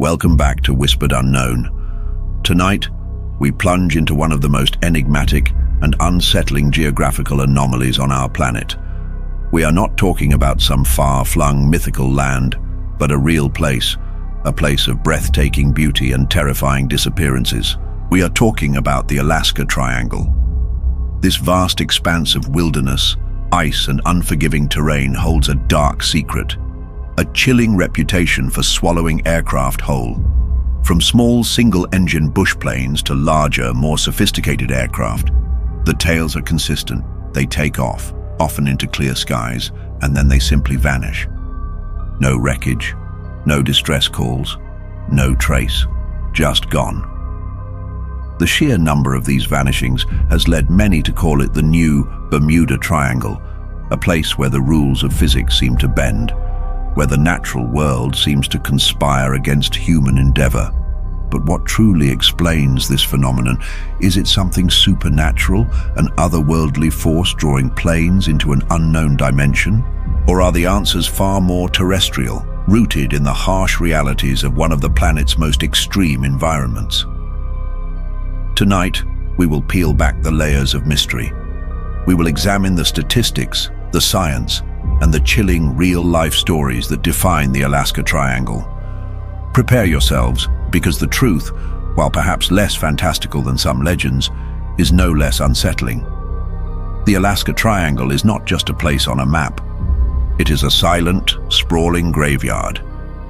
Welcome back to Whispered Unknown. Tonight, we plunge into one of the most enigmatic and unsettling geographical anomalies on our planet. We are not talking about some far-flung mythical land, but a real place, a place of breathtaking beauty and terrifying disappearances. We are talking about the Alaska Triangle. This vast expanse of wilderness, ice and unforgiving terrain holds a dark secret, a chilling reputation for swallowing aircraft whole. From small single-engine bush planes to larger, more sophisticated aircraft, the tales are consistent. They take off, often into clear skies, and then they simply vanish. No wreckage, no distress calls, no trace, just gone. The sheer number of these vanishings has led many to call it the new Bermuda Triangle, a place where the rules of physics seem to bend, where the natural world seems to conspire against human endeavor. But what truly explains this phenomenon? Is it something supernatural, an otherworldly force drawing planes into an unknown dimension? Or are the answers far more terrestrial, rooted in the harsh realities of one of the planet's most extreme environments? Tonight, we will peel back the layers of mystery. We will examine the statistics, the science, and the chilling real-life stories that define the Alaska Triangle. Prepare yourselves, because the truth, while perhaps less fantastical than some legends, is no less unsettling. The Alaska Triangle is not just a place on a map. It is a silent, sprawling graveyard,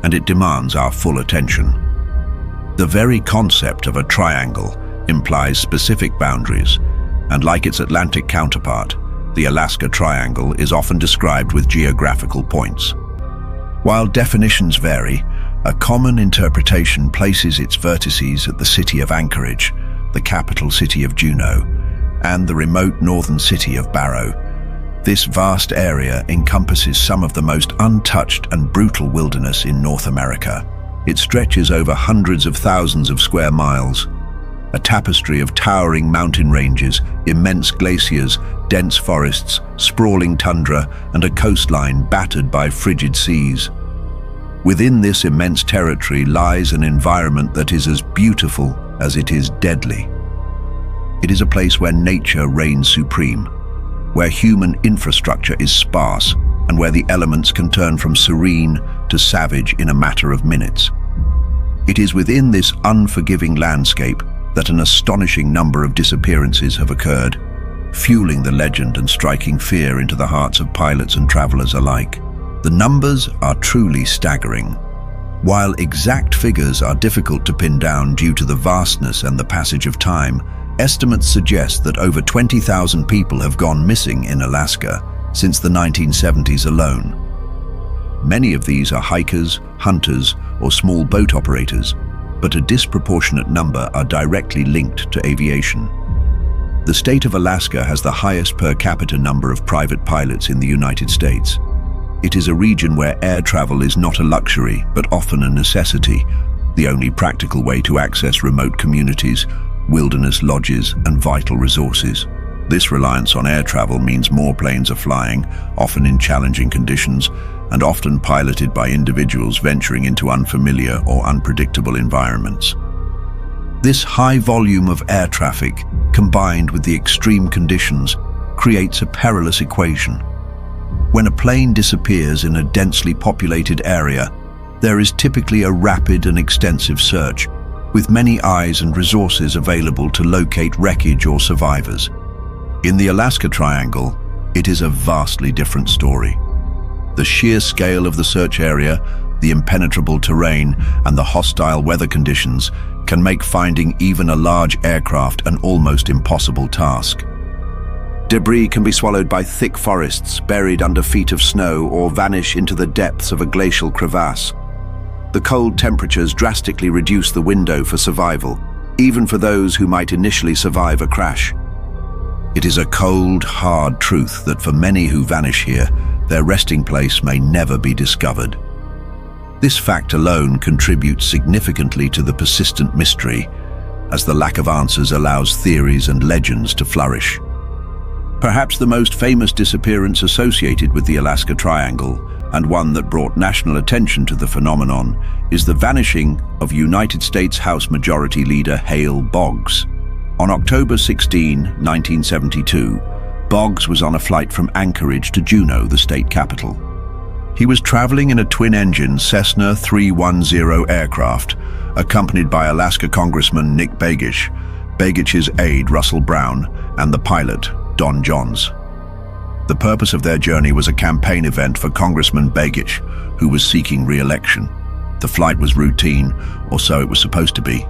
and it demands our full attention. The very concept of a triangle implies specific boundaries, and like its Atlantic counterpart, the Alaska Triangle is often described with geographical points. While definitions vary, a common interpretation places its vertices at the city of Anchorage, the capital city of Juneau, and the remote northern city of Barrow. This vast area encompasses some of the most untouched and brutal wilderness in North America. It stretches over hundreds of thousands of square miles, a tapestry of towering mountain ranges, immense glaciers, dense forests, sprawling tundra, and a coastline battered by frigid seas. Within this immense territory lies an environment that is as beautiful as it is deadly. It is a place where nature reigns supreme, where human infrastructure is sparse, and where the elements can turn from serene to savage in a matter of minutes. It is within this unforgiving landscape that an astonishing number of disappearances have occurred, fueling the legend and striking fear into the hearts of pilots and travelers alike. The numbers are truly staggering. While exact figures are difficult to pin down due to the vastness and the passage of time, estimates suggest that over 20,000 people have gone missing in Alaska since the 1970s alone. Many of these are hikers, hunters, or small boat operators, but a disproportionate number are directly linked to aviation. The state of Alaska has the highest per capita number of private pilots in the United States. It is a region where air travel is not a luxury, but often a necessity, the only practical way to access remote communities, wilderness lodges, and vital resources. This reliance on air travel means more planes are flying, often in challenging conditions, and often piloted by individuals venturing into unfamiliar or unpredictable environments. This high volume of air traffic, combined with the extreme conditions, creates a perilous equation. When a plane disappears in a densely populated area, there is typically a rapid and extensive search, with many eyes and resources available to locate wreckage or survivors. In the Alaska Triangle, it is a vastly different story. The sheer scale of the search area, the impenetrable terrain, and the hostile weather conditions can make finding even a large aircraft an almost impossible task. Debris can be swallowed by thick forests, buried under feet of snow, or vanish into the depths of a glacial crevasse. The cold temperatures drastically reduce the window for survival, even for those who might initially survive a crash. It is a cold, hard truth that for many who vanish here, their resting place may never be discovered. This fact alone contributes significantly to the persistent mystery, as the lack of answers allows theories and legends to flourish. Perhaps the most famous disappearance associated with the Alaska Triangle, and one that brought national attention to the phenomenon, is the vanishing of United States House Majority Leader Hale Boggs. On October 16, 1972, Boggs was on a flight from Anchorage to Juneau, the state capital. He was traveling in a twin-engine Cessna 310 aircraft, accompanied by Alaska Congressman Nick Begich, Begich's aide Russell Brown, and the pilot, Don Johns. The purpose of their journey was a campaign event for Congressman Begich, who was seeking re-election. The flight was routine, or so it was supposed to be.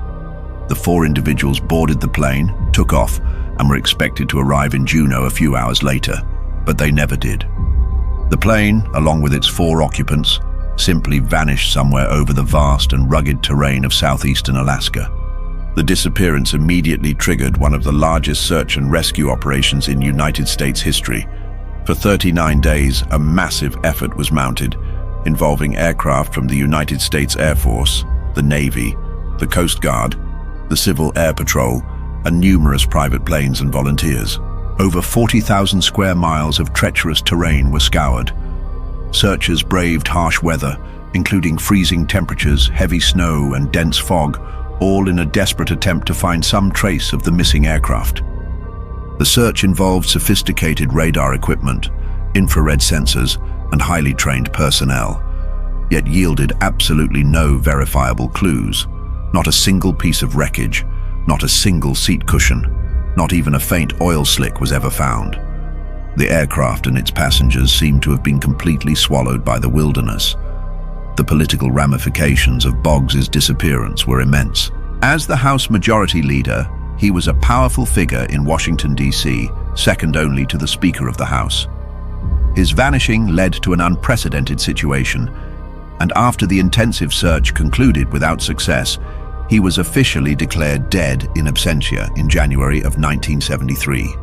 The four individuals boarded the plane, took off, and were expected to arrive in Juneau a few hours later, but they never did. The plane, along with its four occupants, simply vanished somewhere over the vast and rugged terrain of southeastern Alaska. The disappearance immediately triggered one of the largest search and rescue operations in United States history. For 39 days, a massive effort was mounted, involving aircraft from the United States Air Force, the Navy, the Coast Guard, the Civil Air Patrol, and numerous private planes and volunteers. Over 40,000 square miles of treacherous terrain were scoured. Searchers braved harsh weather, including freezing temperatures, heavy snow, and dense fog, all in a desperate attempt to find some trace of the missing aircraft. The search involved sophisticated radar equipment, infrared sensors, and highly trained personnel, yet yielded absolutely no verifiable clues. Not a single piece of wreckage, not a single seat cushion, not even a faint oil slick was ever found. The aircraft and its passengers seemed to have been completely swallowed by the wilderness. The political ramifications of Boggs' disappearance were immense. As the House Majority Leader, he was a powerful figure in Washington, D.C., second only to the Speaker of the House. His vanishing led to an unprecedented situation, and after the intensive search concluded without success, he was officially declared dead in absentia in January of 1973.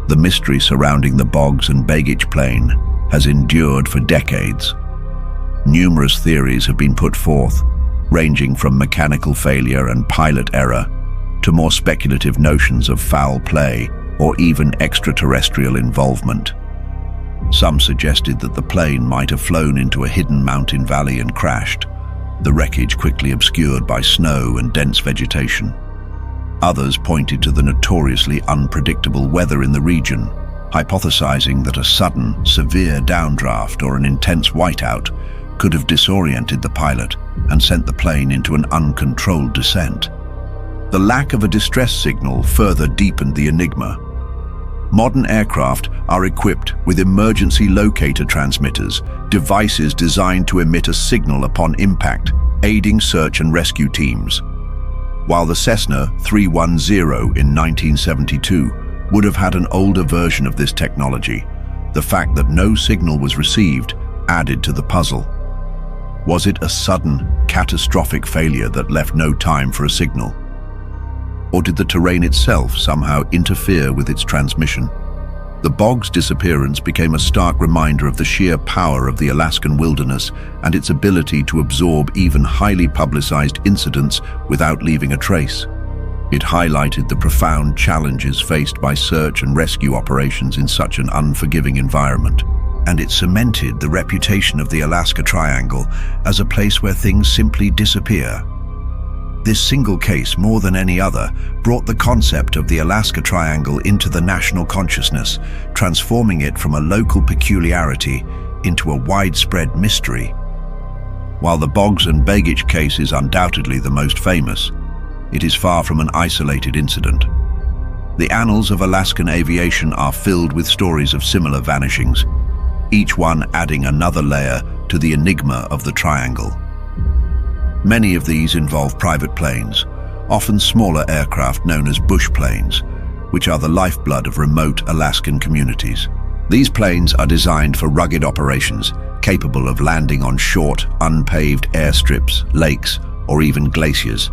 The mystery surrounding the Boggs and Begich plane has endured for decades. Numerous theories have been put forth, ranging from mechanical failure and pilot error to more speculative notions of foul play or even extraterrestrial involvement. Some suggested that the plane might have flown into a hidden mountain valley and crashed, the wreckage quickly obscured by snow and dense vegetation. Others pointed to the notoriously unpredictable weather in the region, hypothesizing that a sudden, severe downdraft or an intense whiteout could have disoriented the pilot and sent the plane into an uncontrolled descent. The lack of a distress signal further deepened the enigma. Modern aircraft are equipped with emergency locator transmitters, devices designed to emit a signal upon impact, aiding search and rescue teams. While the Cessna 310 in 1972 would have had an older version of this technology, the fact that no signal was received added to the puzzle. Was it a sudden, catastrophic failure that left no time for a signal? Or did the terrain itself somehow interfere with its transmission? The Boggs disappearance became a stark reminder of the sheer power of the Alaskan wilderness and its ability to absorb even highly publicized incidents without leaving a trace. It highlighted the profound challenges faced by search and rescue operations in such an unforgiving environment. And it cemented the reputation of the Alaska Triangle as a place where things simply disappear. This single case, more than any other, brought the concept of the Alaska Triangle into the national consciousness, transforming it from a local peculiarity into a widespread mystery. While the Boggs and Begich case is undoubtedly the most famous, it is far from an isolated incident. The annals of Alaskan aviation are filled with stories of similar vanishings, each one adding another layer to the enigma of the triangle. Many of these involve private planes, often smaller aircraft known as bush planes, which are the lifeblood of remote Alaskan communities. These planes are designed for rugged operations, capable of landing on short, unpaved airstrips, lakes, or even glaciers.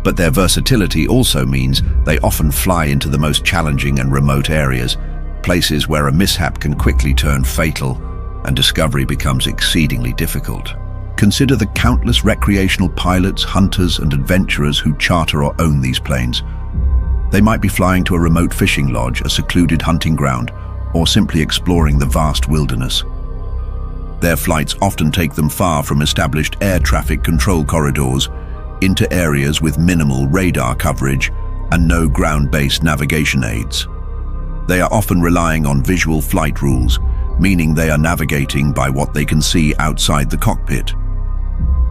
But their versatility also means they often fly into the most challenging and remote areas, places where a mishap can quickly turn fatal and discovery becomes exceedingly difficult. Consider the countless recreational pilots, hunters, and adventurers who charter or own these planes. They might be flying to a remote fishing lodge, a secluded hunting ground, or simply exploring the vast wilderness. Their flights often take them far from established air traffic control corridors into areas with minimal radar coverage and no ground-based navigation aids. They are often relying on visual flight rules, meaning they are navigating by what they can see outside the cockpit.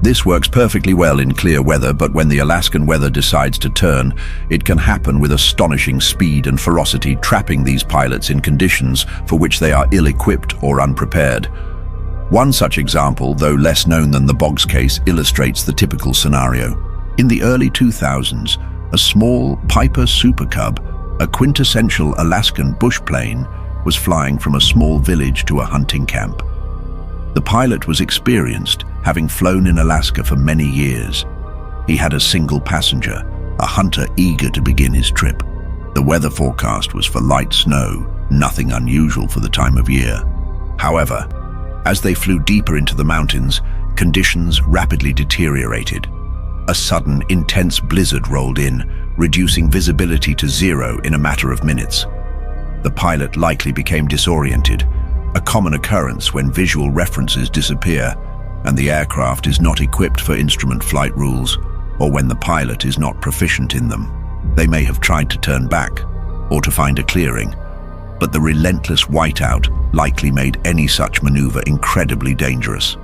This works perfectly well in clear weather, but when the Alaskan weather decides to turn, it can happen with astonishing speed and ferocity, trapping these pilots in conditions for which they are ill-equipped or unprepared. One such example, though less known than the Boggs case, illustrates the typical scenario. In the early 2000s, a small Piper Super Cub, a quintessential Alaskan bush plane, was flying from a small village to a hunting camp. The pilot was experienced, having flown in Alaska for many years. He had a single passenger, a hunter eager to begin his trip. The weather forecast was for light snow, nothing unusual for the time of year. However, as they flew deeper into the mountains, conditions rapidly deteriorated. A sudden, intense blizzard rolled in, reducing visibility to zero in a matter of minutes. The pilot likely became disoriented, a common occurrence when visual references disappear and the aircraft is not equipped for instrument flight rules, or when the pilot is not proficient in them. They may have tried to turn back or to find a clearing, but the relentless whiteout likely made any such maneuver incredibly dangerous.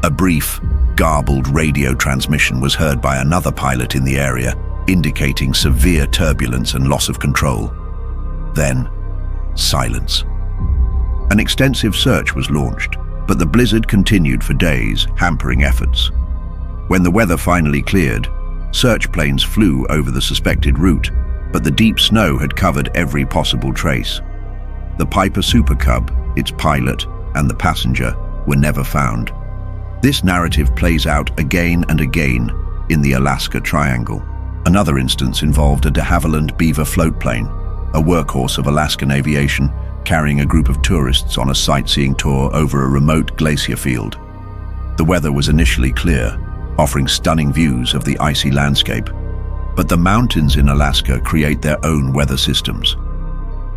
A brief, garbled radio transmission was heard by another pilot in the area, indicating severe turbulence and loss of control. Then, silence. An extensive search was launched, but the blizzard continued for days, hampering efforts. When the weather finally cleared, search planes flew over the suspected route, but the deep snow had covered every possible trace. The Piper Super Cub, its pilot, and the passenger were never found. This narrative plays out again and again in the Alaska Triangle. Another instance involved a de Havilland Beaver floatplane, a workhorse of Alaskan aviation, carrying a group of tourists on a sightseeing tour over a remote glacier field. The weather was initially clear, offering stunning views of the icy landscape, but the mountains in Alaska create their own weather systems.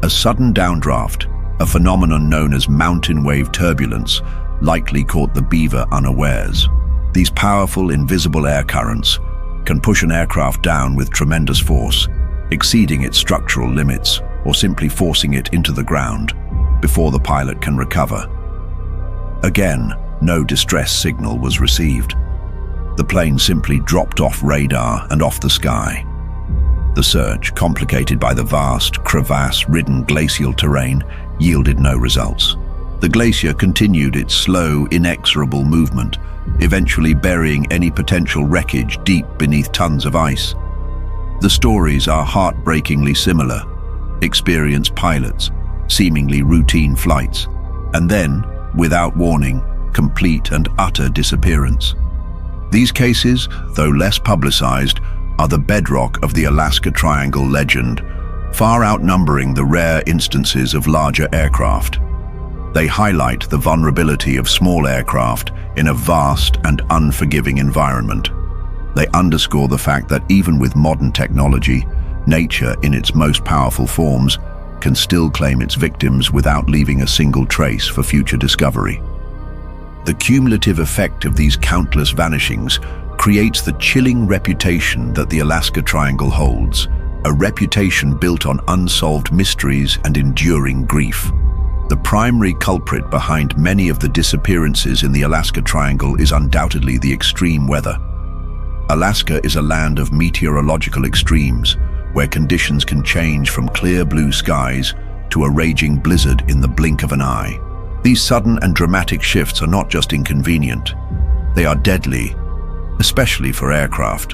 A sudden downdraft, a phenomenon known as mountain wave turbulence, likely caught the Beaver unawares. These powerful, invisible air currents can push an aircraft down with tremendous force, exceeding its structural limits or simply forcing it into the ground before the pilot can recover. Again, no distress signal was received. The plane simply dropped off radar and off the sky. The search, complicated by the vast, crevasse-ridden glacial terrain, yielded no results. The glacier continued its slow, inexorable movement, eventually burying any potential wreckage deep beneath tons of ice. The stories are heartbreakingly similar. Experienced pilots, seemingly routine flights, and then, without warning, complete and utter disappearance. These cases, though less publicized, are the bedrock of the Alaska Triangle legend, far outnumbering the rare instances of larger aircraft. They highlight the vulnerability of small aircraft in a vast and unforgiving environment. They underscore the fact that even with modern technology, nature in its most powerful forms can still claim its victims without leaving a single trace for future discovery. The cumulative effect of these countless vanishings creates the chilling reputation that the Alaska Triangle holds, a reputation built on unsolved mysteries and enduring grief. The primary culprit behind many of the disappearances in the Alaska Triangle is undoubtedly the extreme weather. Alaska is a land of meteorological extremes, where conditions can change from clear blue skies to a raging blizzard in the blink of an eye. These sudden and dramatic shifts are not just inconvenient, they are deadly, especially for aircraft.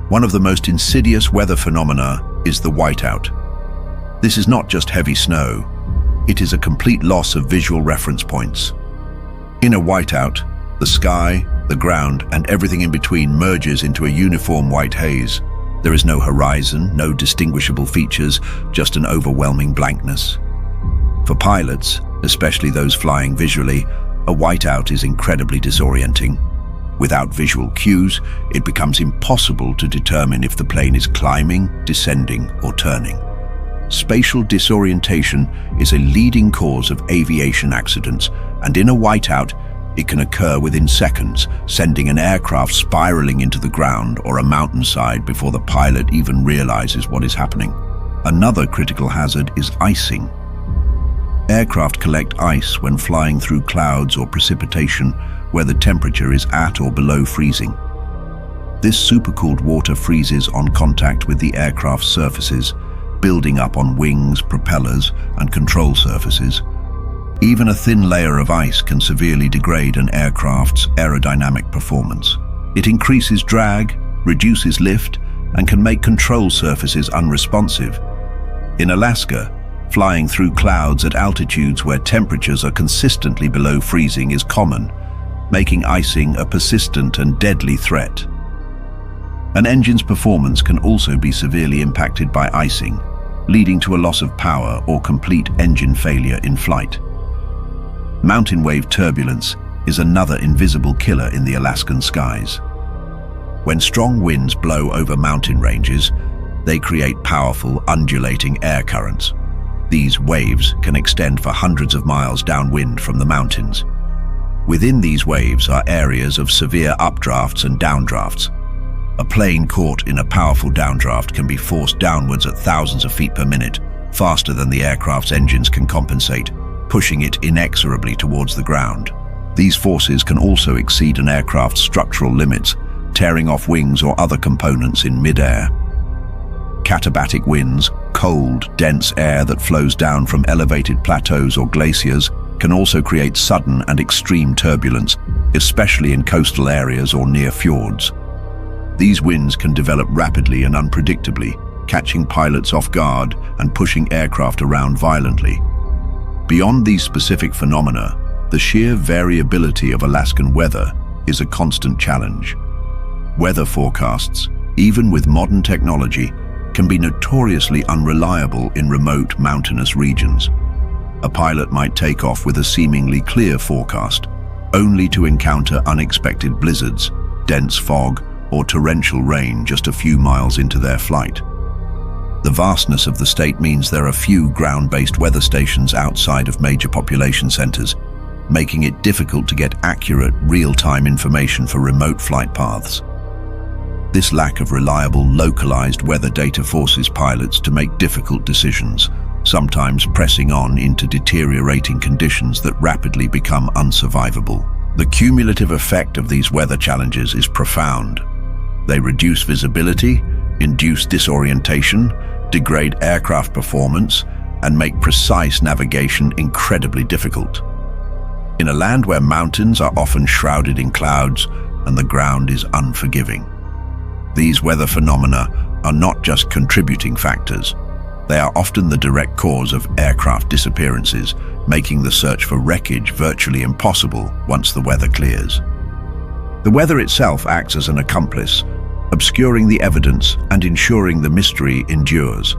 One of the most insidious weather phenomena is the whiteout. This is not just heavy snow, it is a complete loss of visual reference points. In a whiteout, the sky, the ground, and everything in between merges into a uniform white haze. There is no horizon, no distinguishable features, just an overwhelming blankness. For pilots, especially those flying visually, a whiteout is incredibly disorienting. Without visual cues, it becomes impossible to determine if the plane is climbing, descending, or turning. Spatial disorientation is a leading cause of aviation accidents, and in a whiteout, it can occur within seconds, sending an aircraft spiraling into the ground or a mountainside before the pilot even realizes what is happening. Another critical hazard is icing. Aircraft collect ice when flying through clouds or precipitation where the temperature is at or below freezing. This supercooled water freezes on contact with the aircraft's surfaces, building up on wings, propellers, and control surfaces. Even a thin layer of ice can severely degrade an aircraft's aerodynamic performance. It increases drag, reduces lift, and can make control surfaces unresponsive. In Alaska, flying through clouds at altitudes where temperatures are consistently below freezing is common, making icing a persistent and deadly threat. An engine's performance can also be severely impacted by icing, leading to a loss of power or complete engine failure in flight. Mountain wave turbulence is another invisible killer in the Alaskan skies. When strong winds blow over mountain ranges, they create powerful, undulating air currents. These waves can extend for hundreds of miles downwind from the mountains. Within these waves are areas of severe updrafts and downdrafts. A plane caught in a powerful downdraft can be forced downwards at thousands of feet per minute, faster than the aircraft's engines can compensate, pushing it inexorably towards the ground. These forces can also exceed an aircraft's structural limits, tearing off wings or other components in mid-air. Katabatic winds, cold, dense air that flows down from elevated plateaus or glaciers, can also create sudden and extreme turbulence, especially in coastal areas or near fjords. These winds can develop rapidly and unpredictably, catching pilots off guard and pushing aircraft around violently. Beyond these specific phenomena, the sheer variability of Alaskan weather is a constant challenge. Weather forecasts, even with modern technology, can be notoriously unreliable in remote mountainous regions. A pilot might take off with a seemingly clear forecast, only to encounter unexpected blizzards, dense fog, or torrential rain just a few miles into their flight. The vastness of the state means there are few ground-based weather stations outside of major population centers, making it difficult to get accurate, real-time information for remote flight paths. This lack of reliable, localized weather data forces pilots to make difficult decisions, sometimes pressing on into deteriorating conditions that rapidly become unsurvivable. The cumulative effect of these weather challenges is profound. They reduce visibility, induce disorientation, degrade aircraft performance, and make precise navigation incredibly difficult. In a land where mountains are often shrouded in clouds and the ground is unforgiving, these weather phenomena are not just contributing factors. They are often the direct cause of aircraft disappearances, making the search for wreckage virtually impossible once the weather clears. The weather itself acts as an accomplice, obscuring the evidence and ensuring the mystery endures.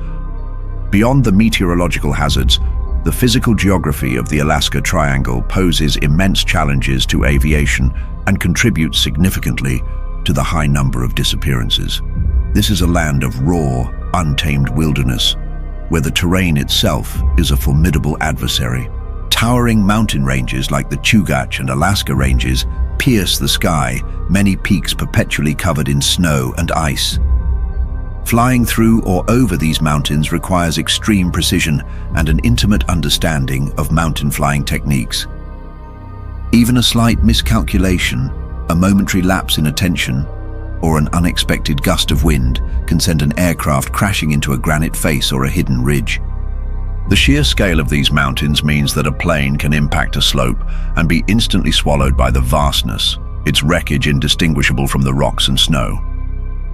Beyond the meteorological hazards, the physical geography of the Alaska Triangle poses immense challenges to aviation and contributes significantly to the high number of disappearances. This is a land of raw, untamed wilderness, where the terrain itself is a formidable adversary. Towering mountain ranges like the Chugach and Alaska ranges pierce the sky, many peaks perpetually covered in snow and ice. Flying through or over these mountains requires extreme precision and an intimate understanding of mountain flying techniques. Even a slight miscalculation, a momentary lapse in attention, or an unexpected gust of wind can send an aircraft crashing into a granite face or a hidden ridge. The sheer scale of these mountains means that a plane can impact a slope and be instantly swallowed by the vastness, its wreckage indistinguishable from the rocks and snow.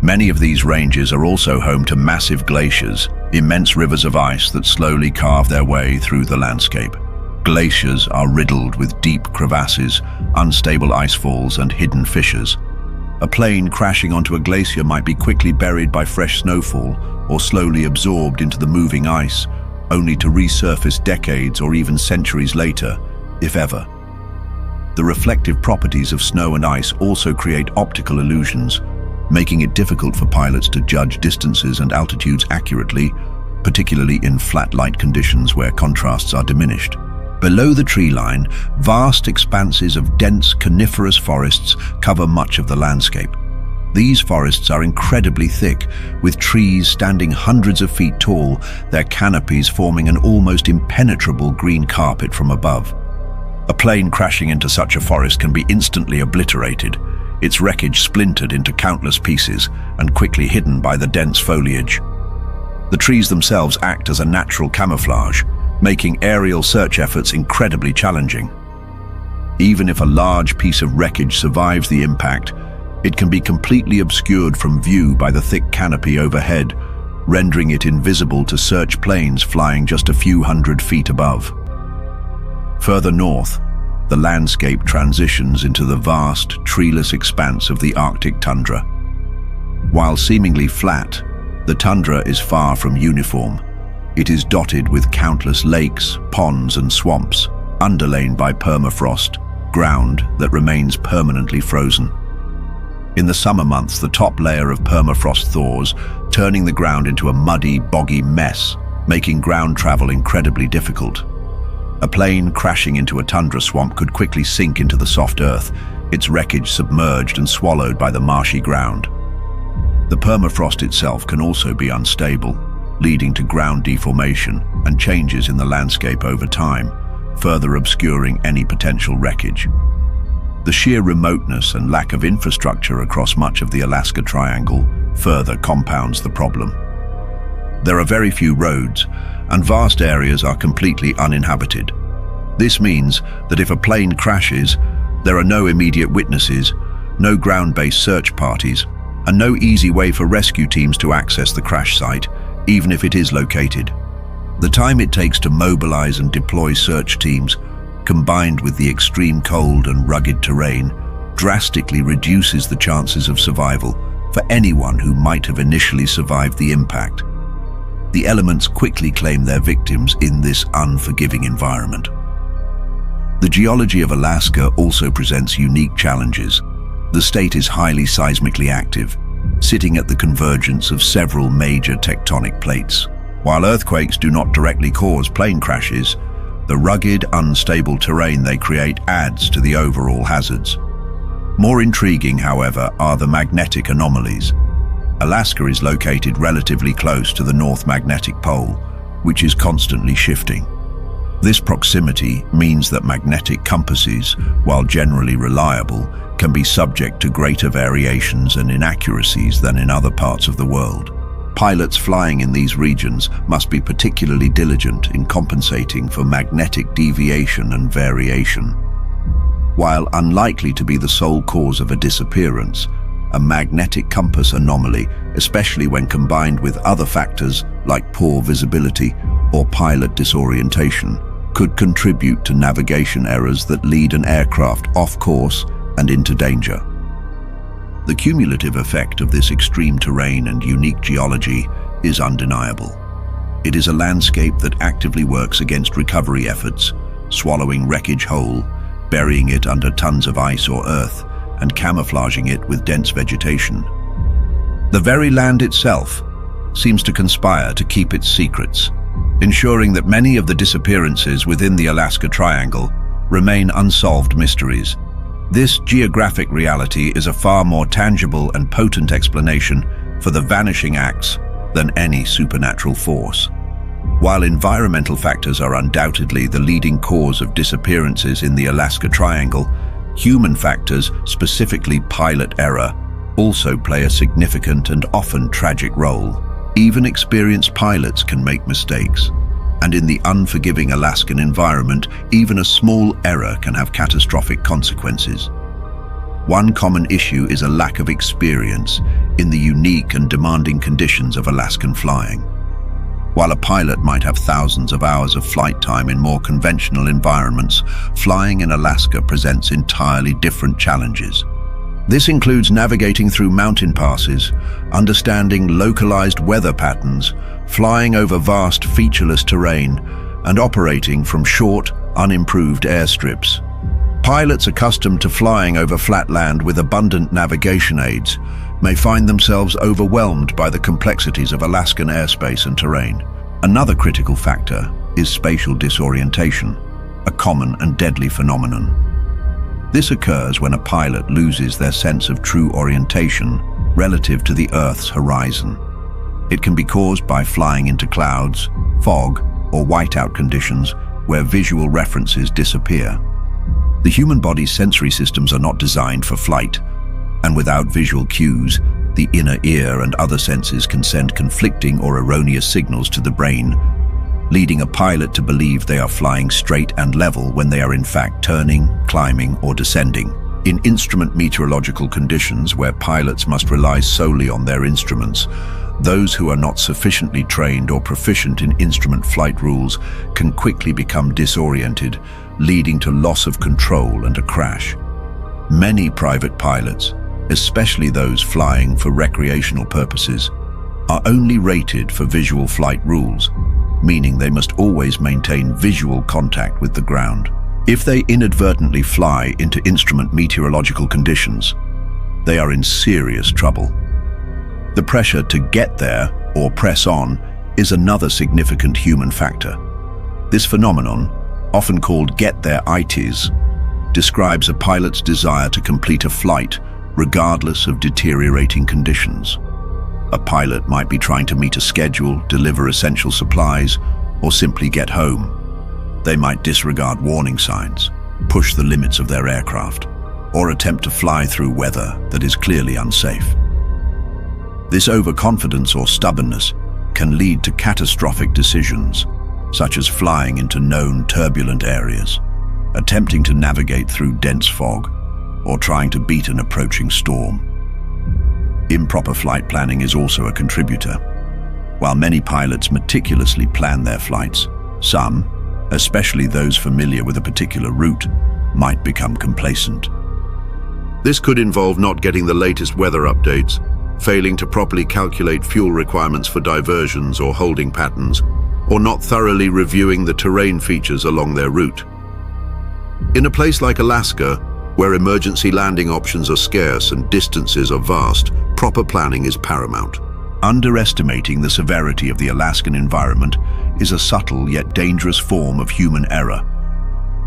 Many of these ranges are also home to massive glaciers, immense rivers of ice that slowly carve their way through the landscape. Glaciers are riddled with deep crevasses, unstable ice falls, and hidden fissures. A plane crashing onto a glacier might be quickly buried by fresh snowfall or slowly absorbed into the moving ice, only to resurface decades or even centuries later, if ever. The reflective properties of snow and ice also create optical illusions, making it difficult for pilots to judge distances and altitudes accurately particularly in flat light conditions where contrasts are diminished. Below the tree line, vast expanses of dense coniferous forests cover much of the landscape. These forests are incredibly thick, with trees standing hundreds of feet tall, their canopies forming an almost impenetrable green carpet from above. A plane crashing into such a forest can be instantly obliterated, its wreckage splintered into countless pieces and quickly hidden by the dense foliage. The trees themselves act as a natural camouflage, making aerial search efforts incredibly challenging. Even if a large piece of wreckage survives the impact, it can be completely obscured from view by the thick canopy overhead, rendering it invisible to search planes flying just a few hundred feet above. Further north, the landscape transitions into the vast, treeless expanse of the Arctic tundra. While seemingly flat, the tundra is far from uniform. It is dotted with countless lakes, ponds and swamps, underlain by permafrost, ground that remains permanently frozen. In the summer months, the top layer of permafrost thaws, turning the ground into a muddy, boggy mess, making ground travel incredibly difficult. A plane crashing into a tundra swamp could quickly sink into the soft earth, its wreckage submerged and swallowed by the marshy ground. The permafrost itself can also be unstable, leading to ground deformation and changes in the landscape over time, further obscuring any potential wreckage. The sheer remoteness and lack of infrastructure across much of the Alaska Triangle further compounds the problem. There are very few roads, and vast areas are completely uninhabited. This means that if a plane crashes, there are no immediate witnesses, no ground-based search parties, and no easy way for rescue teams to access the crash site, even if it is located. The time it takes to mobilize and deploy search teams, combined with the extreme cold and rugged terrain, drastically reduces the chances of survival for anyone who might have initially survived the impact. The elements quickly claim their victims in this unforgiving environment. The geology of Alaska also presents unique challenges. The state is highly seismically active, sitting at the convergence of several major tectonic plates. While earthquakes do not directly cause plane crashes, the rugged, unstable terrain they create adds to the overall hazards. More intriguing, however, are the magnetic anomalies. Alaska is located relatively close to the North Magnetic Pole, which is constantly shifting. This proximity means that magnetic compasses, while generally reliable, can be subject to greater variations and inaccuracies than in other parts of the world. Pilots flying in these regions must be particularly diligent in compensating for magnetic deviation and variation. While unlikely to be the sole cause of a disappearance, a magnetic compass anomaly, especially when combined with other factors like poor visibility or pilot disorientation, could contribute to navigation errors that lead an aircraft off course and into danger. The cumulative effect of this extreme terrain and unique geology is undeniable. It is a landscape that actively works against recovery efforts, swallowing wreckage whole, burying it under tons of ice or earth, and camouflaging it with dense vegetation. The very land itself seems to conspire to keep its secrets, ensuring that many of the disappearances within the Alaska Triangle remain unsolved mysteries. This geographic reality is a far more tangible and potent explanation for the vanishing acts than any supernatural force. While environmental factors are undoubtedly the leading cause of disappearances in the Alaska Triangle, human factors, specifically pilot error, also play a significant and often tragic role. Even experienced pilots can make mistakes, and in the unforgiving Alaskan environment, even a small error can have catastrophic consequences. One common issue is a lack of experience in the unique and demanding conditions of Alaskan flying. While a pilot might have thousands of hours of flight time in more conventional environments, flying in Alaska presents entirely different challenges. This includes navigating through mountain passes, understanding localized weather patterns, flying over vast featureless terrain, and operating from short, unimproved airstrips. Pilots accustomed to flying over flat land with abundant navigation aids may find themselves overwhelmed by the complexities of Alaskan airspace and terrain. Another critical factor is spatial disorientation, a common and deadly phenomenon. This occurs when a pilot loses their sense of true orientation relative to the Earth's horizon. It can be caused by flying into clouds, fog, or whiteout conditions where visual references disappear. The human body's sensory systems are not designed for flight, and without visual cues, the inner ear and other senses can send conflicting or erroneous signals to the brain, leading a pilot to believe they are flying straight and level when they are in fact turning, climbing, or descending. In instrument meteorological conditions where pilots must rely solely on their instruments, those who are not sufficiently trained or proficient in instrument flight rules can quickly become disoriented, leading to loss of control and a crash. Many private pilots, especially those flying for recreational purposes, are only rated for visual flight rules, meaning they must always maintain visual contact with the ground. If they inadvertently fly into instrument meteorological conditions, they are in serious trouble. The pressure to get there or press on is another significant human factor. This phenomenon, often called get-there-itis, describes a pilot's desire to complete a flight regardless of deteriorating conditions. A pilot might be trying to meet a schedule, deliver essential supplies, or simply get home. They might disregard warning signs, push the limits of their aircraft, or attempt to fly through weather that is clearly unsafe. This overconfidence or stubbornness can lead to catastrophic decisions, such as flying into known turbulent areas, attempting to navigate through dense fog, or trying to beat an approaching storm. Improper flight planning is also a contributor. While many pilots meticulously plan their flights, some, especially those familiar with a particular route, might become complacent. This could involve not getting the latest weather updates, failing to properly calculate fuel requirements for diversions or holding patterns, or not thoroughly reviewing the terrain features along their route. In a place like Alaska, where emergency landing options are scarce and distances are vast, proper planning is paramount. Underestimating the severity of the Alaskan environment is a subtle yet dangerous form of human error.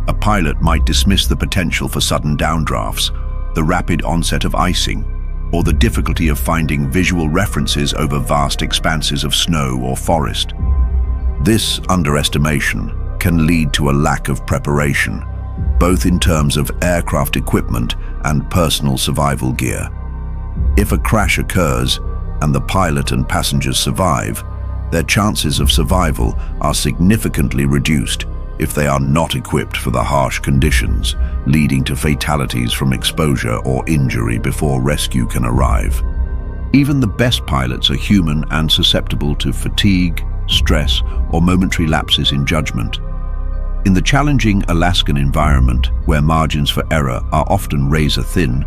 A pilot might dismiss the potential for sudden downdrafts, the rapid onset of icing, or the difficulty of finding visual references over vast expanses of snow or forest. This underestimation can lead to a lack of preparation, both in terms of aircraft equipment and personal survival gear. If a crash occurs and the pilot and passengers survive, their chances of survival are significantly reduced if they are not equipped for the harsh conditions, leading to fatalities from exposure or injury before rescue can arrive. Even the best pilots are human and susceptible to fatigue, stress, or momentary lapses in judgment. In the challenging Alaskan environment, where margins for error are often razor-thin,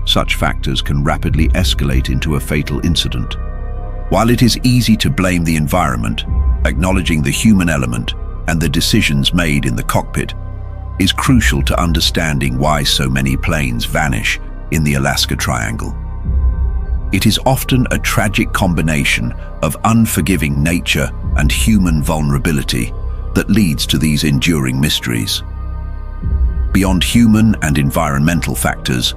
such factors can rapidly escalate into a fatal incident. While it is easy to blame the environment, acknowledging the human element and the decisions made in the cockpit is crucial to understanding why so many planes vanish in the Alaska Triangle. It is often a tragic combination of unforgiving nature and human vulnerability that leads to these enduring mysteries. Beyond human and environmental factors,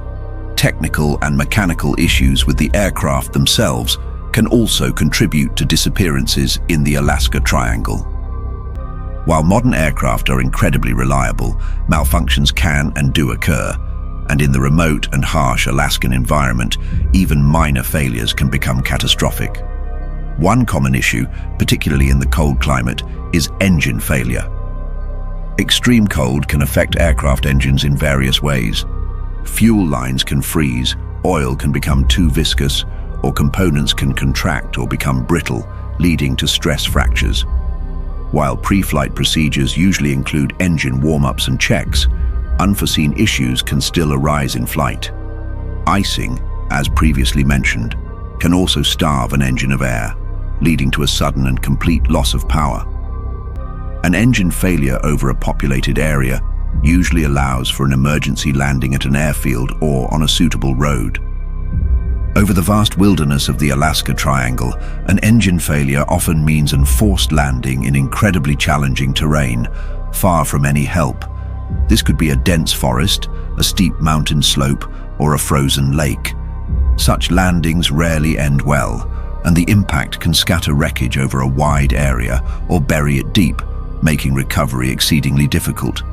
technical and mechanical issues with the aircraft themselves can also contribute to disappearances in the Alaska Triangle. While modern aircraft are incredibly reliable, malfunctions can and do occur, and in the remote and harsh Alaskan environment, even minor failures can become catastrophic. One common issue, particularly in the cold climate, is engine failure. Extreme cold can affect aircraft engines in various ways. Fuel lines can freeze, oil can become too viscous, or components can contract or become brittle, leading to stress fractures. While pre-flight procedures usually include engine warm-ups and checks, unforeseen issues can still arise in flight. Icing, as previously mentioned, can also starve an engine of air, leading to a sudden and complete loss of power. An engine failure over a populated area usually allows for an emergency landing at an airfield or on a suitable road. Over the vast wilderness of the Alaska Triangle, an engine failure often means an forced landing in incredibly challenging terrain, far from any help. This could be a dense forest, a steep mountain slope, or a frozen lake. Such landings rarely end well, and the impact can scatter wreckage over a wide area or bury it deep, making recovery exceedingly difficult.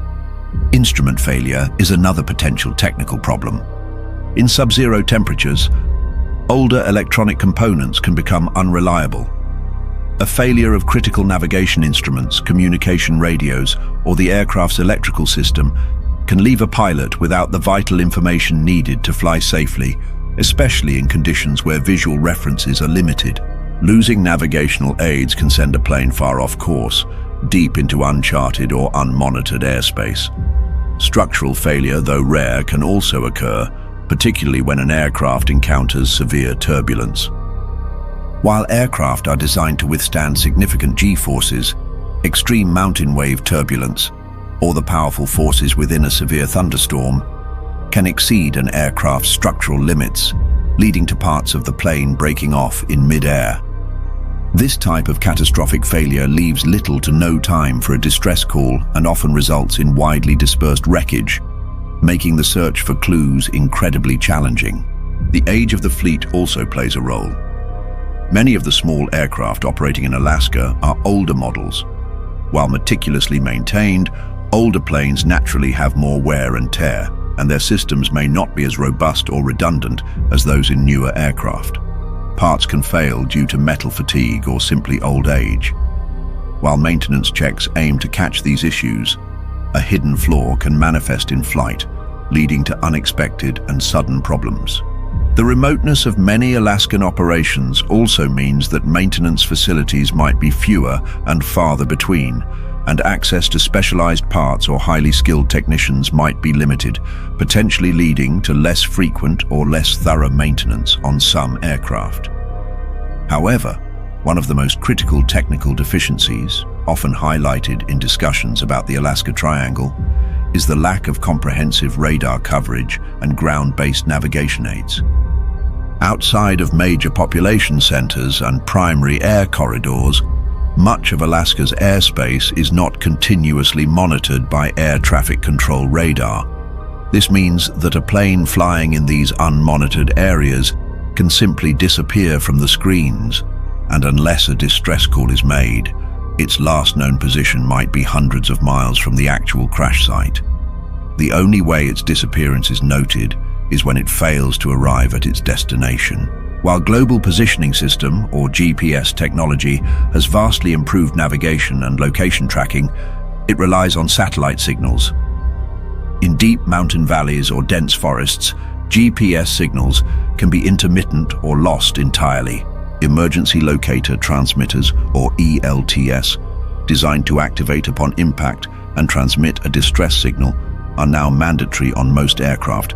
Instrument failure is another potential technical problem. In sub-zero temperatures, older electronic components can become unreliable. A failure of critical navigation instruments, communication radios, or the aircraft's electrical system can leave a pilot without the vital information needed to fly safely, especially in conditions where visual references are limited. Losing navigational aids can send a plane far off course, deep into uncharted or unmonitored airspace. Structural failure, though rare, can also occur, particularly when an aircraft encounters severe turbulence. While aircraft are designed to withstand significant G-forces, extreme mountain wave turbulence, or the powerful forces within a severe thunderstorm, can exceed an aircraft's structural limits, leading to parts of the plane breaking off in mid-air. This type of catastrophic failure leaves little to no time for a distress call and often results in widely dispersed wreckage, making the search for clues incredibly challenging. The age of the fleet also plays a role. Many of the small aircraft operating in Alaska are older models. While meticulously maintained, older planes naturally have more wear and tear, and their systems may not be as robust or redundant as those in newer aircraft. Parts can fail due to metal fatigue or simply old age. While maintenance checks aim to catch these issues, a hidden flaw can manifest in flight, leading to unexpected and sudden problems. The remoteness of many Alaskan operations also means that maintenance facilities might be fewer and farther between, and access to specialized parts or highly skilled technicians might be limited, potentially leading to less frequent or less thorough maintenance on some aircraft. However, one of the most critical technical deficiencies, often highlighted in discussions about the Alaska Triangle, is the lack of comprehensive radar coverage and ground-based navigation aids. Outside of major population centers and primary air corridors, much of Alaska's airspace is not continuously monitored by air traffic control radar. This means that a plane flying in these unmonitored areas can simply disappear from the screens, and unless a distress call is made, its last known position might be hundreds of miles from the actual crash site. The only way its disappearance is noted is when it fails to arrive at its destination. While Global Positioning System, or GPS technology, has vastly improved navigation and location tracking, it relies on satellite signals. In deep mountain valleys or dense forests, GPS signals can be intermittent or lost entirely. Emergency Locator Transmitters, or ELTS, designed to activate upon impact and transmit a distress signal, are now mandatory on most aircraft.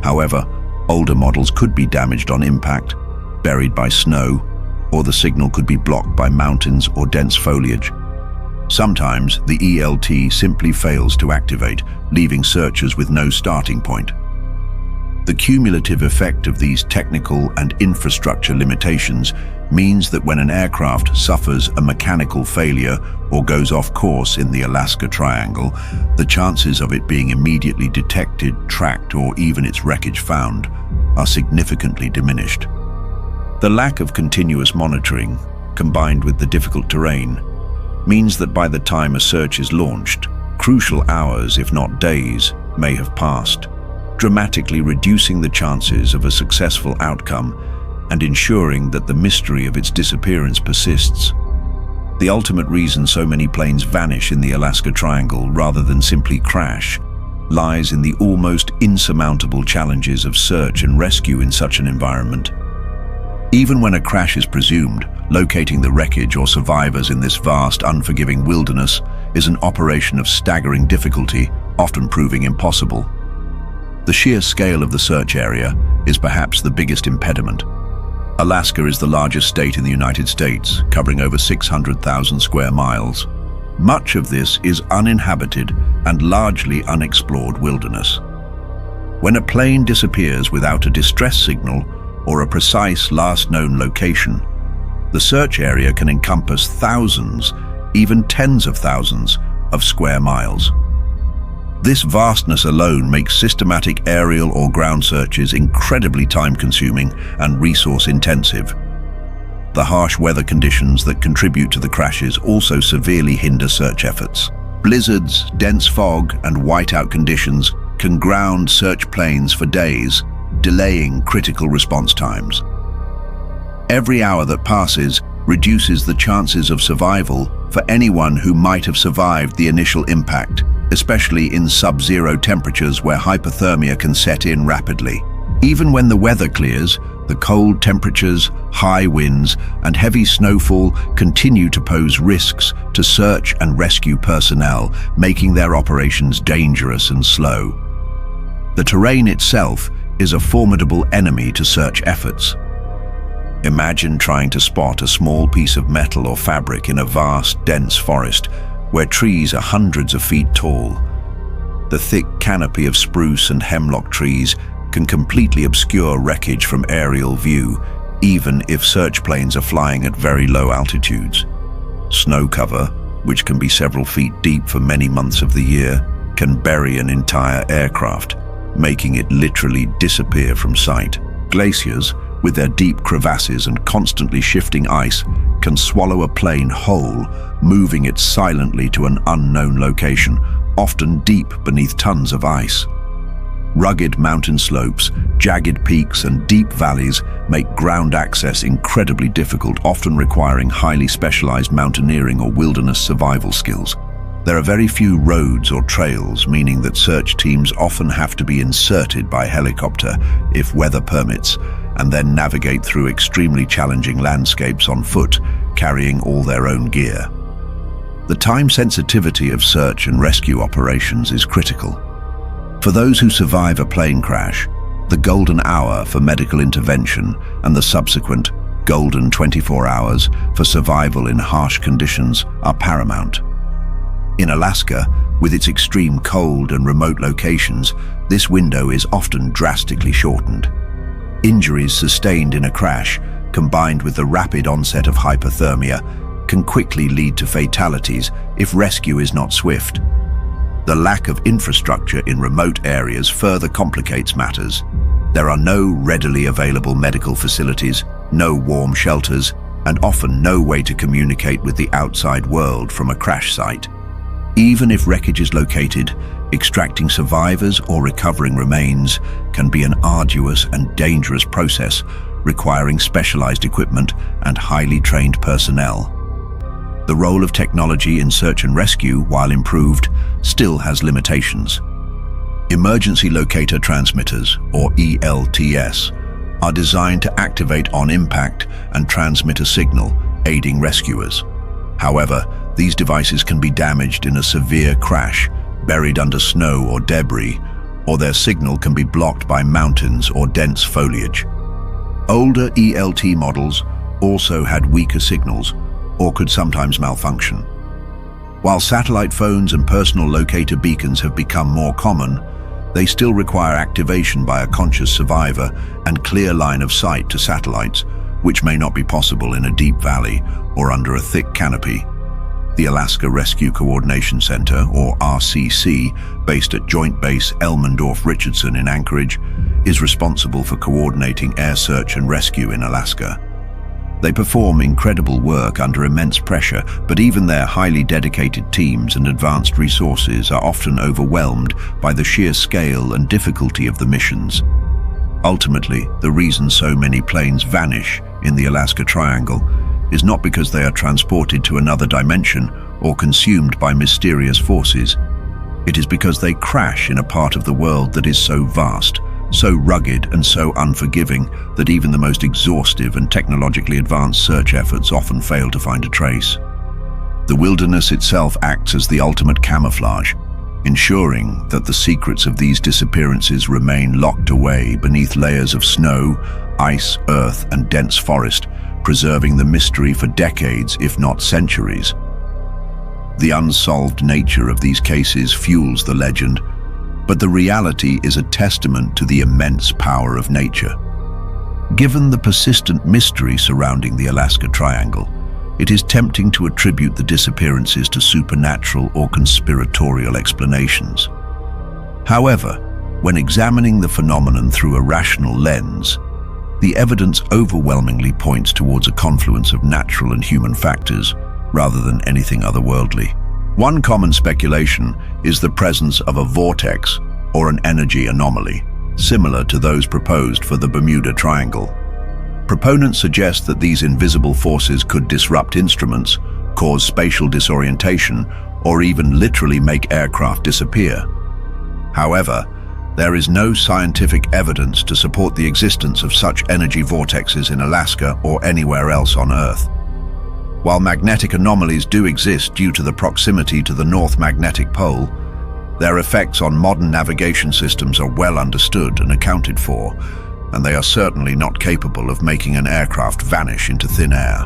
However, older models could be damaged on impact, buried by snow, or the signal could be blocked by mountains or dense foliage. Sometimes the ELT simply fails to activate, leaving searchers with no starting point. The cumulative effect of these technical and infrastructure limitations means that when an aircraft suffers a mechanical failure or goes off course in the Alaska Triangle, the chances of it being immediately detected, tracked, or even its wreckage found are significantly diminished. The lack of continuous monitoring, combined with the difficult terrain, means that by the time a search is launched, crucial hours, if not days, may have passed, dramatically reducing the chances of a successful outcome and ensuring that the mystery of its disappearance persists. The ultimate reason so many planes vanish in the Alaska Triangle rather than simply crash lies in the almost insurmountable challenges of search and rescue in such an environment. Even when a crash is presumed, locating the wreckage or survivors in this vast, unforgiving wilderness is an operation of staggering difficulty, often proving impossible. The sheer scale of the search area is perhaps the biggest impediment. Alaska is the largest state in the United States, covering over 600,000 square miles. Much of this is uninhabited and largely unexplored wilderness. When a plane disappears without a distress signal or a precise last known location. The search area can encompass thousands, even tens of thousands, of square miles. This vastness alone makes systematic aerial or ground searches incredibly time-consuming and resource-intensive. The harsh weather conditions that contribute to the crashes also severely hinder search efforts. Blizzards, dense fog, and whiteout conditions can ground search planes for days, delaying critical response times. Every hour that passes reduces the chances of survival for anyone who might have survived the initial impact, especially in sub-zero temperatures where hypothermia can set in rapidly. Even when the weather clears, the cold temperatures, high winds, and heavy snowfall continue to pose risks to search and rescue personnel, making their operations dangerous and slow. The terrain itself is a formidable enemy to search efforts. Imagine trying to spot a small piece of metal or fabric in a vast, dense forest where trees are hundreds of feet tall. The thick canopy of spruce and hemlock trees can completely obscure wreckage from aerial view, even if search planes are flying at very low altitudes. Snow cover, which can be several feet deep for many months of the year, can bury an entire aircraft, making it literally disappear from sight. Glaciers, with their deep crevasses and constantly shifting ice, can swallow a plane whole, moving it silently to an unknown location, often deep beneath tons of ice. Rugged mountain slopes, jagged peaks, and deep valleys make ground access incredibly difficult, often requiring highly specialized mountaineering or wilderness survival skills. There are very few roads or trails, meaning that search teams often have to be inserted by helicopter if weather permits, and then navigate through extremely challenging landscapes on foot, carrying all their own gear. The time sensitivity of search and rescue operations is critical. For those who survive a plane crash, the golden hour for medical intervention and the subsequent golden 24 hours for survival in harsh conditions are paramount. In Alaska, with its extreme cold and remote locations, this window is often drastically shortened. Injuries sustained in a crash, combined with the rapid onset of hypothermia, can quickly lead to fatalities if rescue is not swift. The lack of infrastructure in remote areas further complicates matters. There are no readily available medical facilities, no warm shelters, and often no way to communicate with the outside world from a crash site. Even if wreckage is located, extracting survivors or recovering remains can be an arduous and dangerous process, requiring specialized equipment and highly trained personnel. The role of technology in search and rescue, while improved, still has limitations. Emergency locator transmitters, or ELTS, are designed to activate on impact and transmit a signal, aiding rescuers. However, these devices can be damaged in a severe crash, buried under snow or debris, or their signal can be blocked by mountains or dense foliage. Older ELT models also had weaker signals, or could sometimes malfunction. While satellite phones and personal locator beacons have become more common, they still require activation by a conscious survivor and clear line of sight to satellites, which may not be possible in a deep valley or under a thick canopy. The Alaska Rescue Coordination Center, or RCC, based at Joint Base Elmendorf-Richardson in Anchorage, is responsible for coordinating air search and rescue in Alaska. They perform incredible work under immense pressure, but even their highly dedicated teams and advanced resources are often overwhelmed by the sheer scale and difficulty of the missions. Ultimately, the reason so many planes vanish in the Alaska Triangle is not because they are transported to another dimension or consumed by mysterious forces. It is because they crash in a part of the world that is so vast, so rugged and so unforgiving that even the most exhaustive and technologically advanced search efforts often fail to find a trace. The wilderness itself acts as the ultimate camouflage, ensuring that the secrets of these disappearances remain locked away beneath layers of snow, ice, earth, and dense forest, preserving the mystery for decades, if not centuries. The unsolved nature of these cases fuels the legend, but the reality is a testament to the immense power of nature. Given the persistent mystery surrounding the Alaska Triangle, it is tempting to attribute the disappearances to supernatural or conspiratorial explanations. However, when examining the phenomenon through a rational lens, the evidence overwhelmingly points towards a confluence of natural and human factors rather than anything otherworldly. One common speculation is the presence of a vortex or an energy anomaly, similar to those proposed for the Bermuda Triangle. Proponents suggest that these invisible forces could disrupt instruments, cause spatial disorientation, or even literally make aircraft disappear. However, there is no scientific evidence to support the existence of such energy vortexes in Alaska or anywhere else on Earth. While magnetic anomalies do exist due to the proximity to the North Magnetic Pole, their effects on modern navigation systems are well understood and accounted for, and they are certainly not capable of making an aircraft vanish into thin air.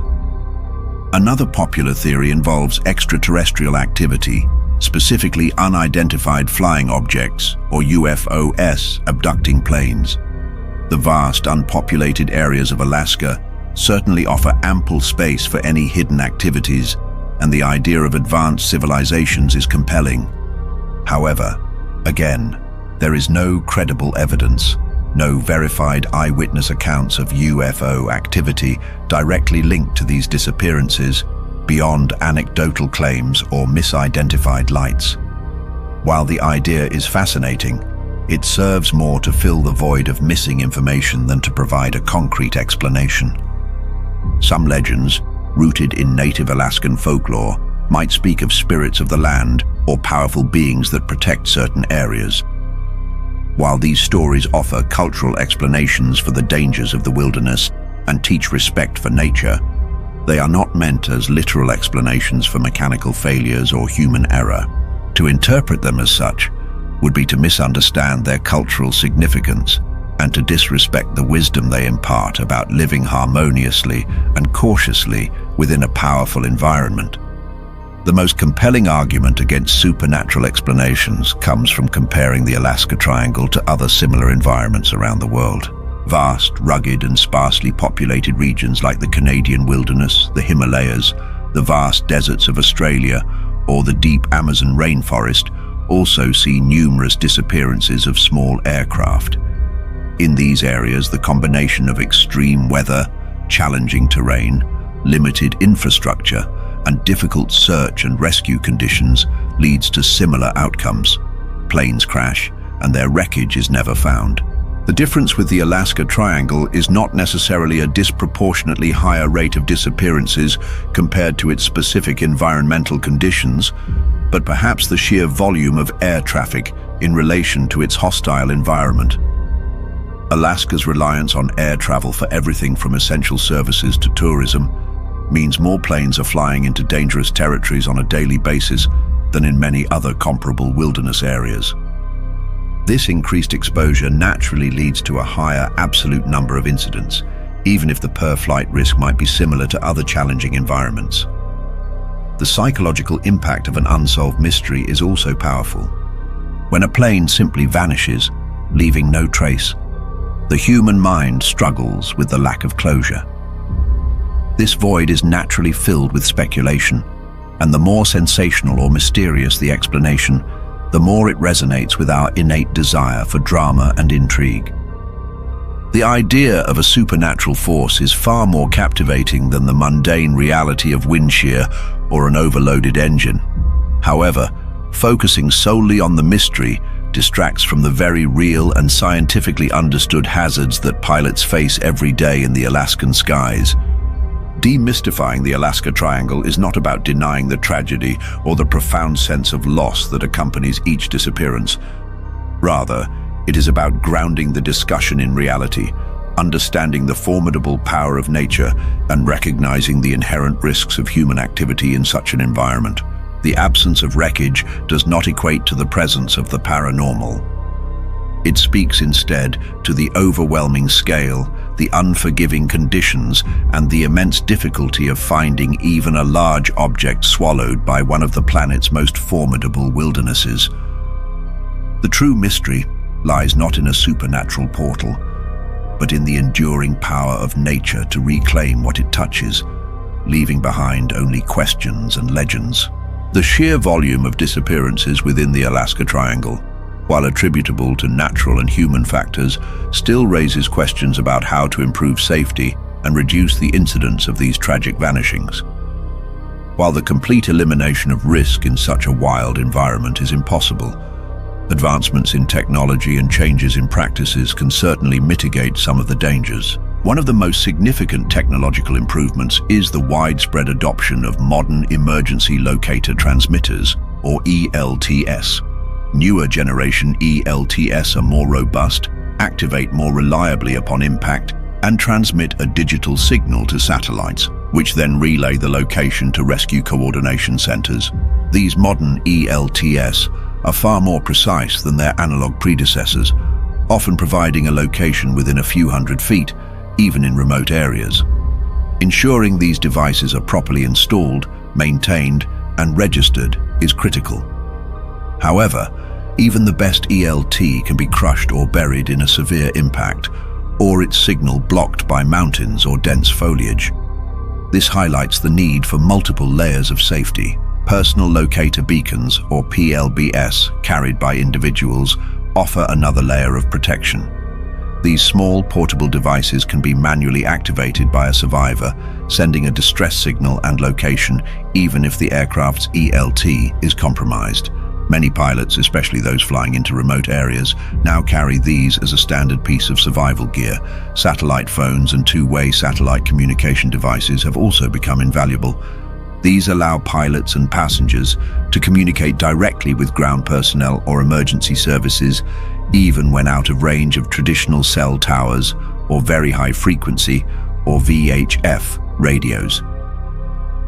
Another popular theory involves extraterrestrial activity, specifically unidentified flying objects, or UFOs, abducting planes. The vast, unpopulated areas of Alaska certainly offer ample space for any hidden activities, and the idea of advanced civilizations is compelling. However, again, there is no credible evidence, no verified eyewitness accounts of UFO activity directly linked to these disappearances beyond anecdotal claims or misidentified lights. While the idea is fascinating, it serves more to fill the void of missing information than to provide a concrete explanation. Some legends, rooted in native Alaskan folklore, might speak of spirits of the land or powerful beings that protect certain areas. While these stories offer cultural explanations for the dangers of the wilderness and teach respect for nature, they are not meant as literal explanations for mechanical failures or human error. To interpret them as such would be to misunderstand their cultural significance and to disrespect the wisdom they impart about living harmoniously and cautiously within a powerful environment. The most compelling argument against supernatural explanations comes from comparing the Alaska Triangle to other similar environments around the world. Vast, rugged and sparsely populated regions like the Canadian wilderness, the Himalayas, the vast deserts of Australia, or the deep Amazon rainforest also see numerous disappearances of small aircraft. In these areas, the combination of extreme weather, challenging terrain, limited infrastructure, and difficult search and rescue conditions leads to similar outcomes. Planes crash, and their wreckage is never found. The difference with the Alaska Triangle is not necessarily a disproportionately higher rate of disappearances compared to its specific environmental conditions, but perhaps the sheer volume of air traffic in relation to its hostile environment. Alaska's reliance on air travel for everything from essential services to tourism means more planes are flying into dangerous territories on a daily basis than in many other comparable wilderness areas. This increased exposure naturally leads to a higher absolute number of incidents, even if the per-flight risk might be similar to other challenging environments. The psychological impact of an unsolved mystery is also powerful. When a plane simply vanishes, leaving no trace, the human mind struggles with the lack of closure. This void is naturally filled with speculation, and the more sensational or mysterious the explanation, the more it resonates with our innate desire for drama and intrigue. The idea of a supernatural force is far more captivating than the mundane reality of wind shear or an overloaded engine. However, focusing solely on the mystery distracts from the very real and scientifically understood hazards that pilots face every day in the Alaskan skies. Demystifying the Alaska Triangle is not about denying the tragedy or the profound sense of loss that accompanies each disappearance. Rather, it is about grounding the discussion in reality, understanding the formidable power of nature, and recognizing the inherent risks of human activity in such an environment. The absence of wreckage does not equate to the presence of the paranormal. It speaks instead to the overwhelming scale, the unforgiving conditions, and the immense difficulty of finding even a large object swallowed by one of the planet's most formidable wildernesses. The true mystery lies not in a supernatural portal, but in the enduring power of nature to reclaim what it touches, leaving behind only questions and legends. The sheer volume of disappearances within the Alaska Triangle, while attributable to natural and human factors, still raises questions about how to improve safety and reduce the incidence of these tragic vanishings. While the complete elimination of risk in such a wild environment is impossible, advancements in technology and changes in practices can certainly mitigate some of the dangers. One of the most significant technological improvements is the widespread adoption of modern emergency locator transmitters, or ELTS. Newer generation ELTS are more robust, activate more reliably upon impact, and transmit a digital signal to satellites, which then relay the location to rescue coordination centers. These modern ELTS are far more precise than their analog predecessors, often providing a location within a few hundred feet, even in remote areas. Ensuring these devices are properly installed, maintained, and registered is critical. However, even the best ELT can be crushed or buried in a severe impact, or its signal blocked by mountains or dense foliage. This highlights the need for multiple layers of safety. Personal locator beacons, or PLBS, carried by individuals, offer another layer of protection. These small, portable devices can be manually activated by a survivor, sending a distress signal and location even if the aircraft's ELT is compromised. Many pilots, especially those flying into remote areas, now carry these as a standard piece of survival gear. Satellite phones and two-way satellite communication devices have also become invaluable. These allow pilots and passengers to communicate directly with ground personnel or emergency services, even when out of range of traditional cell towers or very high frequency, or VHF, radios.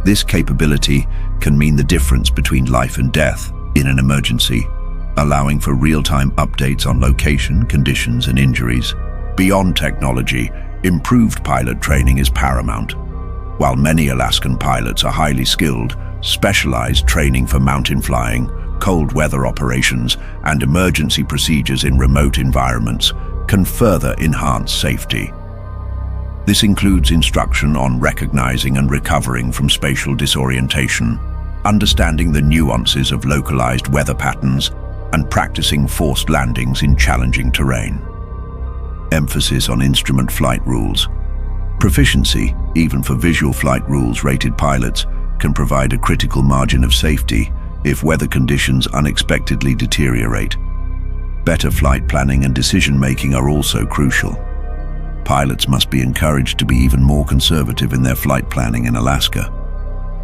This capability can mean the difference between life and death in an emergency, allowing for real-time updates on location, conditions, and injuries. Beyond technology, improved pilot training is paramount. While many Alaskan pilots are highly skilled, specialized training for mountain flying, cold weather operations, and emergency procedures in remote environments can further enhance safety. This includes instruction on recognizing and recovering from spatial disorientation, understanding the nuances of localized weather patterns, and practicing forced landings in challenging terrain. Emphasis on instrument flight rules. Proficiency, even for visual flight rules-rated pilots, can provide a critical margin of safety if weather conditions unexpectedly deteriorate. Better flight planning and decision-making are also crucial. Pilots must be encouraged to be even more conservative in their flight planning in Alaska.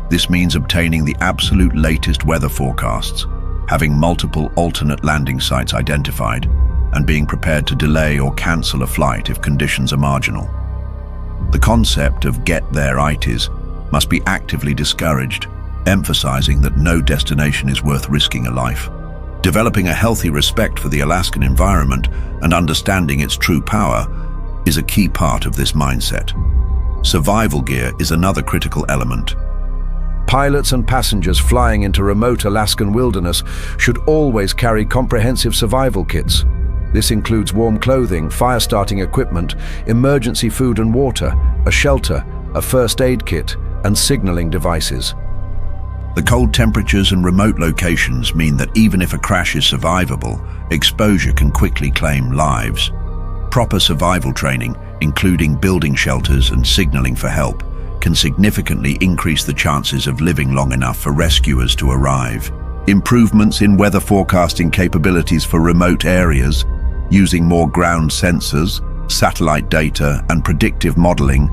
This means obtaining the absolute latest weather forecasts, having multiple alternate landing sites identified, and being prepared to delay or cancel a flight if conditions are marginal. The concept of get-there-itis must be actively discouraged, emphasizing that no destination is worth risking a life. Developing a healthy respect for the Alaskan environment and understanding its true power is a key part of this mindset. Survival gear is another critical element. Pilots and passengers flying into remote Alaskan wilderness should always carry comprehensive survival kits. This includes warm clothing, fire-starting equipment, emergency food and water, a shelter, a first aid kit, and signaling devices. The cold temperatures and remote locations mean that even if a crash is survivable, exposure can quickly claim lives. Proper survival training, including building shelters and signaling for help, can significantly increase the chances of living long enough for rescuers to arrive. Improvements in weather forecasting capabilities for remote areas, using more ground sensors, satellite data, and predictive modeling,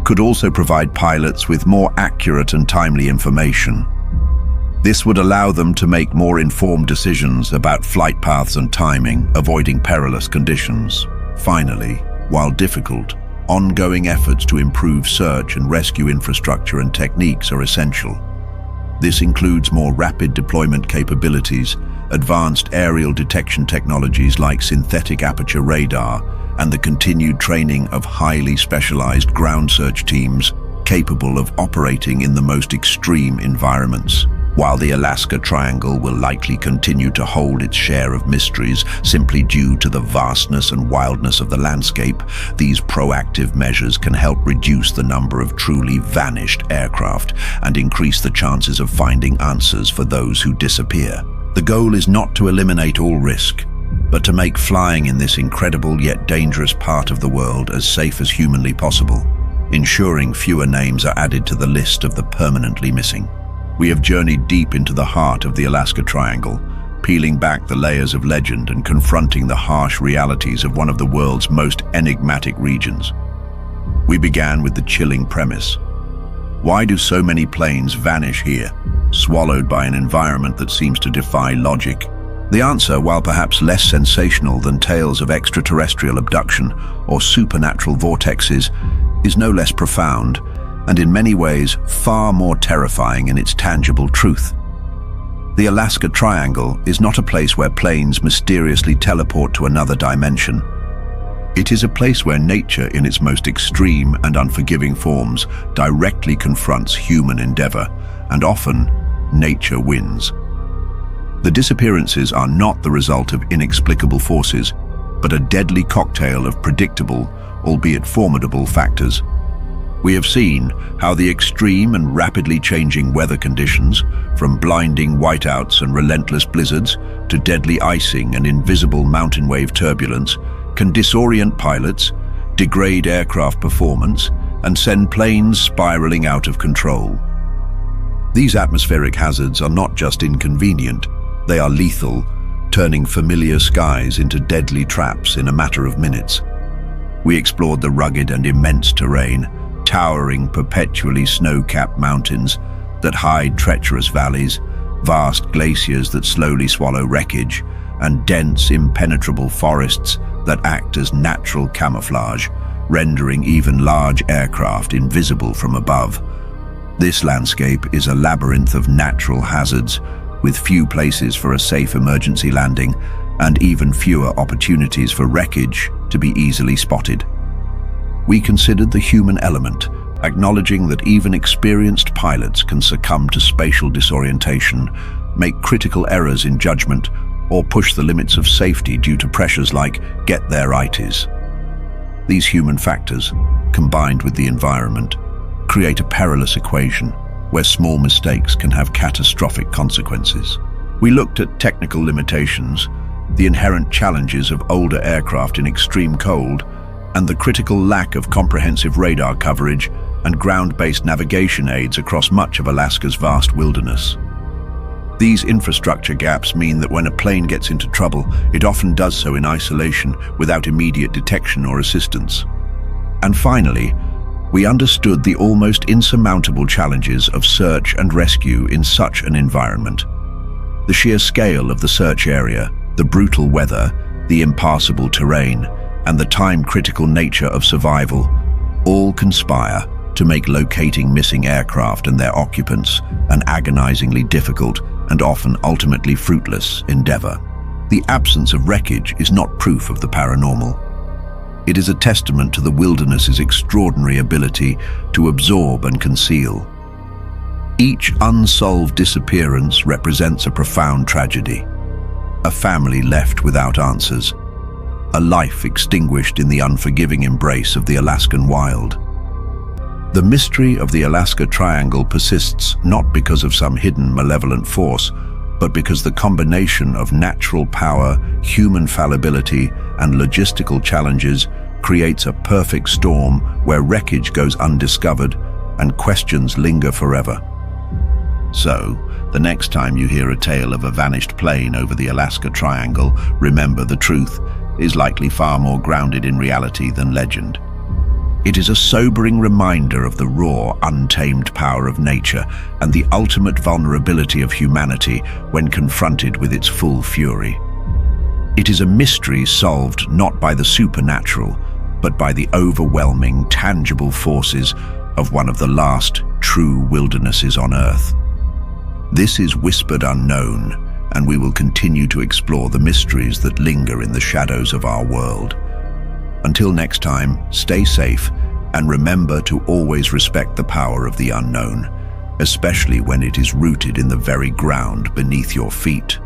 could also provide pilots with more accurate and timely information. This would allow them to make more informed decisions about flight paths and timing, avoiding perilous conditions. Finally, while difficult, ongoing efforts to improve search and rescue infrastructure and techniques are essential. This includes more rapid deployment capabilities, advanced aerial detection technologies like synthetic aperture radar, and the continued training of highly specialized ground search teams capable of operating in the most extreme environments. While the Alaska Triangle will likely continue to hold its share of mysteries simply due to the vastness and wildness of the landscape, these proactive measures can help reduce the number of truly vanished aircraft and increase the chances of finding answers for those who disappear. The goal is not to eliminate all risk, but to make flying in this incredible yet dangerous part of the world as safe as humanly possible, ensuring fewer names are added to the list of the permanently missing. We have journeyed deep into the heart of the Alaska Triangle, peeling back the layers of legend and confronting the harsh realities of one of the world's most enigmatic regions. We began with the chilling premise. Why do so many planes vanish here, swallowed by an environment that seems to defy logic? The answer, while perhaps less sensational than tales of extraterrestrial abduction or supernatural vortexes, is no less profound, and in many ways far more terrifying in its tangible truth. The Alaska Triangle is not a place where planes mysteriously teleport to another dimension. It is a place where nature in its most extreme and unforgiving forms directly confronts human endeavor, and often, nature wins. The disappearances are not the result of inexplicable forces, but a deadly cocktail of predictable, albeit formidable, factors. We have seen how the extreme and rapidly changing weather conditions, from blinding whiteouts and relentless blizzards to deadly icing and invisible mountain wave turbulence, can disorient pilots, degrade aircraft performance, and send planes spiraling out of control. These atmospheric hazards are not just inconvenient, they are lethal, turning familiar skies into deadly traps in a matter of minutes. We explored the rugged and immense terrain, towering, perpetually snow-capped mountains that hide treacherous valleys, vast glaciers that slowly swallow wreckage, and dense, impenetrable forests that act as natural camouflage, rendering even large aircraft invisible from above. This landscape is a labyrinth of natural hazards, with few places for a safe emergency landing, and even fewer opportunities for wreckage to be easily spotted. We considered the human element, acknowledging that even experienced pilots can succumb to spatial disorientation, make critical errors in judgment, or push the limits of safety due to pressures like get-there-itis. These human factors, combined with the environment, create a perilous equation where small mistakes can have catastrophic consequences. We looked at technical limitations, the inherent challenges of older aircraft in extreme cold, and the critical lack of comprehensive radar coverage and ground-based navigation aids across much of Alaska's vast wilderness. These infrastructure gaps mean that when a plane gets into trouble, it often does so in isolation without immediate detection or assistance. And finally, we understood the almost insurmountable challenges of search and rescue in such an environment. The sheer scale of the search area, the brutal weather, the impassable terrain, and the time-critical nature of survival all conspire to make locating missing aircraft and their occupants an agonizingly difficult and often ultimately fruitless endeavor. The absence of wreckage is not proof of the paranormal. It is a testament to the wilderness's extraordinary ability to absorb and conceal. Each unsolved disappearance represents a profound tragedy, a family left without answers, a life extinguished in the unforgiving embrace of the Alaskan wild. The mystery of the Alaska Triangle persists not because of some hidden malevolent force, but because the combination of natural power, human fallibility, and logistical challenges creates a perfect storm where wreckage goes undiscovered and questions linger forever. So, the next time you hear a tale of a vanished plane over the Alaska Triangle, remember the truth is likely far more grounded in reality than legend. It is a sobering reminder of the raw, untamed power of nature and the ultimate vulnerability of humanity when confronted with its full fury. It is a mystery solved not by the supernatural, but by the overwhelming, tangible forces of one of the last true wildernesses on Earth. This is Whispered Unknown, and we will continue to explore the mysteries that linger in the shadows of our world. Until next time, stay safe and remember to always respect the power of the unknown, especially when it is rooted in the very ground beneath your feet.